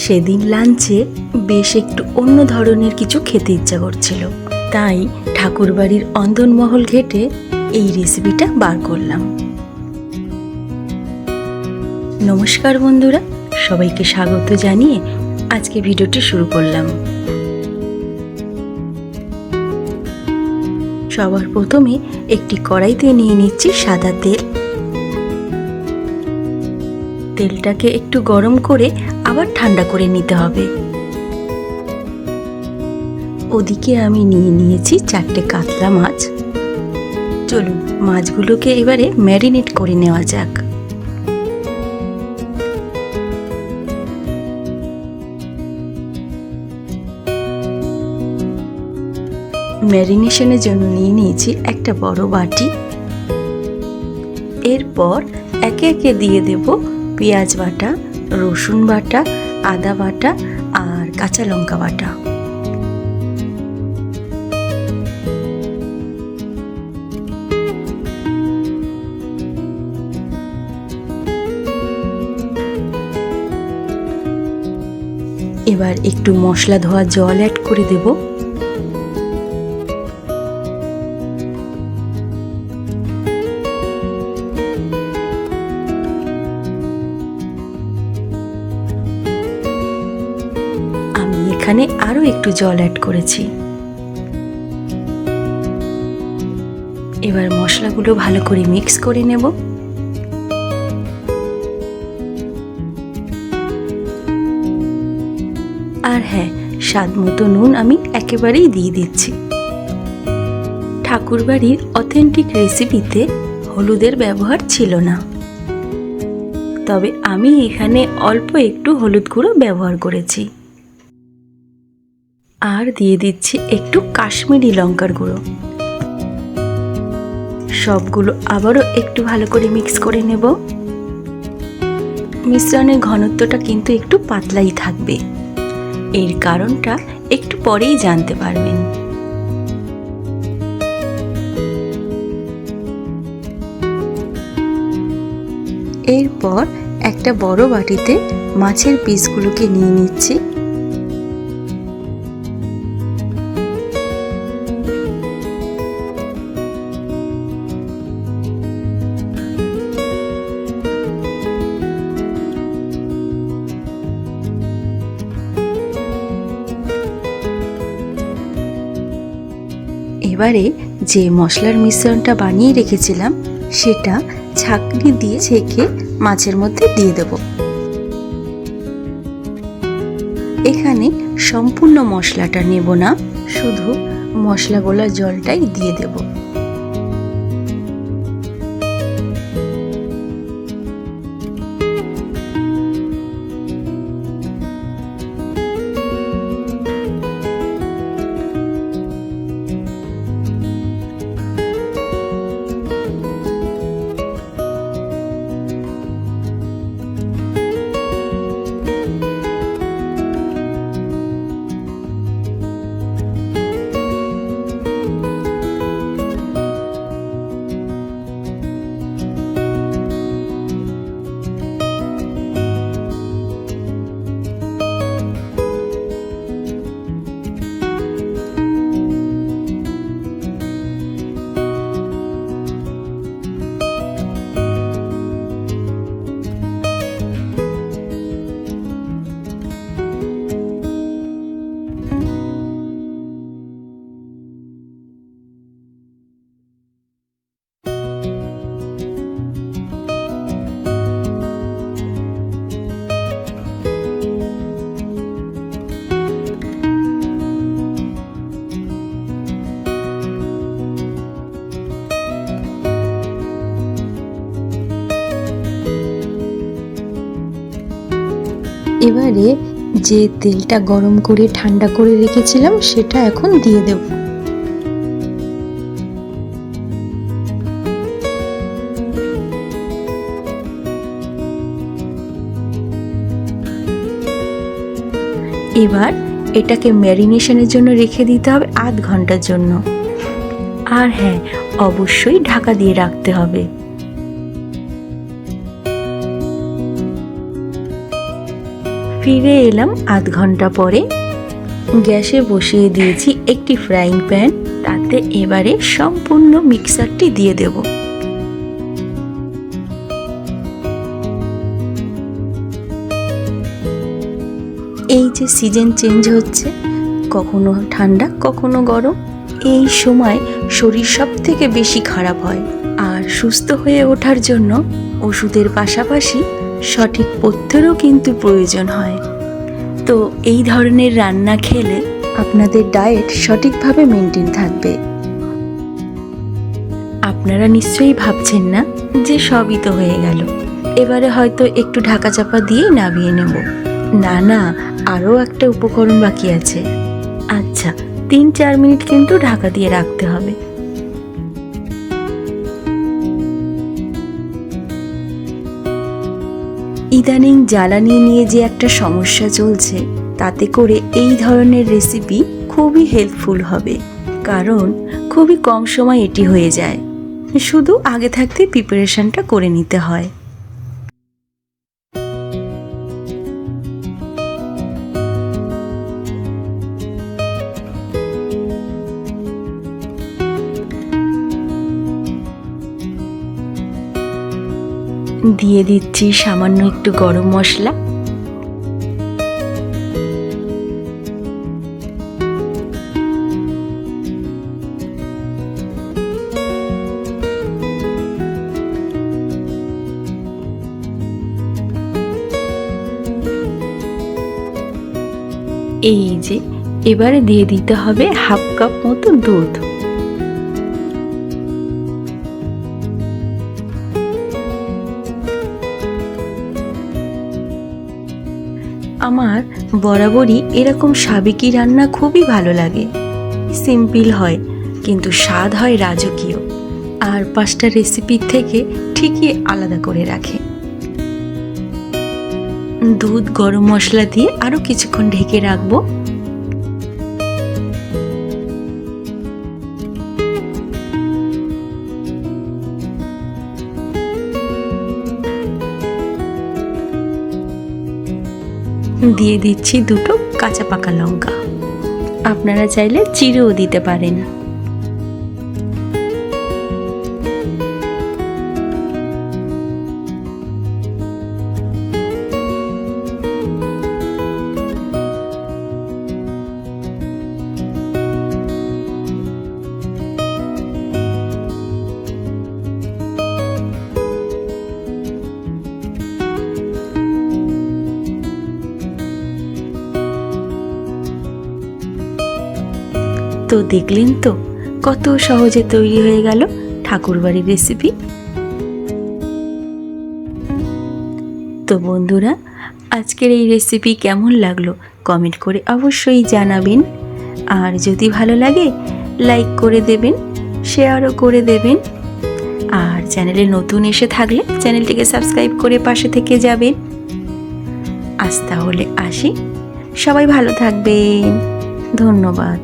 সেদিন লাঞ্চে বেশ একটু অন্য ধরনের কিছু খেতে ইচ্ছা করছিল, তাই ঠাকুরবাড়ির অন্দরমহল ঘেটে এই রেসিপিটা বার করলাম। নমস্কার বন্ধুরা, সবাইকে স্বাগত জানিয়ে আজকে ভিডিওটি শুরু করলাম। সবার প্রথমে একটি কড়াইতে নিয়ে নিচ্ছি সাদা তেল। তেলটাকে একটু গরম করে আবার ঠান্ডা করে নিতে হবে। ওদিকে আমি নিয়ে নিয়েছি 4টে কাতলা মাছ। চলুন মাছগুলোকে এবারে ম্যারিনেট করে নেওয়া যাক। ম্যারিনেশনের জন্য নিয়ে নিয়েছি একটা বড় বাটি। এরপর একে একে দিয়ে দেব পেঁয়াজ বাটা, রসুন বাটা, আদা বাটা আর কাঁচা লঙ্কা বাটা। এবার একটু মশলা ধোয়া জল অ্যাড করে দেব। এখানে আরো একটু জল অ্যাড করেছি। এবার মশলাগুলো ভালো করে মিক্স করে নেব। আর হ্যাঁ, স্বাদ মতো নুন আমি একেবারেই দিয়ে দিচ্ছি। ঠাকুরবাড়ির অথেন্টিক রেসিপিতে হলুদের ব্যবহার ছিল না, তবে আমি এখানে অল্প একটু হলুদ গুঁড়ো ব্যবহার করেছি। আর দিয়ে দিচ্ছি একটু কাশ্মীরি লঙ্কার গুঁড়ো। সবগুলো আবারও একটু ভালো করে মিক্স করে নেব। মিশ্রণের ঘনত্বটা কিন্তু একটু পাতলাই থাকবে, এর কারণটা একটু পরেই জানতে পারবেন। এরপর একটা বড় বাটিতে মাছের পিসগুলোকে নিয়ে নিচ্ছি। এবারে যে মশলার মিশ্রণটা বানিয়ে রেখেছিলাম সেটা ছাঁকনি দিয়ে ছেঁকে মাছের মধ্যে দিয়ে দেব। এখানে সম্পূর্ণ মশলাটা নেব না, শুধু মশলা গোলা জলটাই দিয়ে দেব। এবারে যে তেলটা গরম করে ঠান্ডা করে রেখেছিলাম সেটা এখন দিয়ে দেব। এবার এটাকে ম্যারিনেশনের জন্য রেখে দিতে হবে আধ ঘন্টার জন্য। আর হ্যাঁ, অবশ্যই ঢাকা দিয়ে রাখতে হবে। ফিরে এলাম আধ ঘন্টা পরে। গ্যাসে বসিয়ে দিয়েছি একটি ফ্রাইং প্যান, তাতে এবারে সম্পূর্ণ মিক্সারটি দিয়ে দেব। এই যে সিজন চেঞ্জ হচ্ছে, কখনো ঠান্ডা কখনো গরম, এই সময় শরীর সব থেকে বেশি খারাপ হয়। আর সুস্থ হয়ে ওঠার জন্য ওষুধের পাশাপাশি সঠিক পথ্যেরও কিন্তু প্রয়োজন হয়। তো এই ধরনের রান্না খেলে আপনাদের ডায়েট সঠিকভাবে মেনটেন থাকবে। আপনারা নিশ্চয়ই ভাবছেন না যে সবই তো হয়ে গেল, এবারে হয়তো একটু ঢাকা চাপা দিয়ে নামিয়ে নেব। না না, আরও একটা উপকরণ বাকি আছে। আচ্ছা, 3-4 মিনিট কিন্তু ঢাকা দিয়ে রাখতে হবে। ইদানিং জ্বালানি নিয়ে যে একটা সমস্যা চলছে, তাতে করে এই ধরনের রেসিপি খুবই হেল্পফুল হবে, কারণ খুবই কম সময় এটি হয়ে যায়। শুধু আগে থাকতে প্রিপারেশনটা করে নিতে হয়। দিয়ে দিচ্ছি সামান্য একটু গরম মশলা, এই যে এবারে দিয়ে দিতে হবে হাফ কাপ মতো দুধ। আমার বরাবরই এরকম সাবেকি রান্না খুবই ভালো লাগে। সিম্পল হয় কিন্তু স্বাদ হয় রাজকীয়, আর 5টা রেসিপির থেকে ঠিকই আলাদা করে রাখে। দুধ গরম মশলা দিয়ে আরও কিছুক্ষণ ঢেকে রাখবো। দিয়ে দিচ্ছি 2টো কাঁচা পাকা লঙ্কা, আপনারা চাইলে চিড়েও দিতে পারেন। তো দেখলেন তো কত সহজে তৈরি হয়ে গেল ঠাকুরবাড়ির রেসিপি। তো বন্ধুরা, আজকের এই রেসিপি কেমন লাগলো কমেন্ট করে অবশ্যই জানাবেন। আর যদি ভালো লাগে লাইক করে দেবেন, শেয়ারও করে দেবেন। আর চ্যানেলে নতুন এসে থাকলে চ্যানেলটিকে সাবস্ক্রাইব করে পাশে থেকে যাবেন। আজ তাহলে আসি, সবাই ভালো থাকবেন, ধন্যবাদ।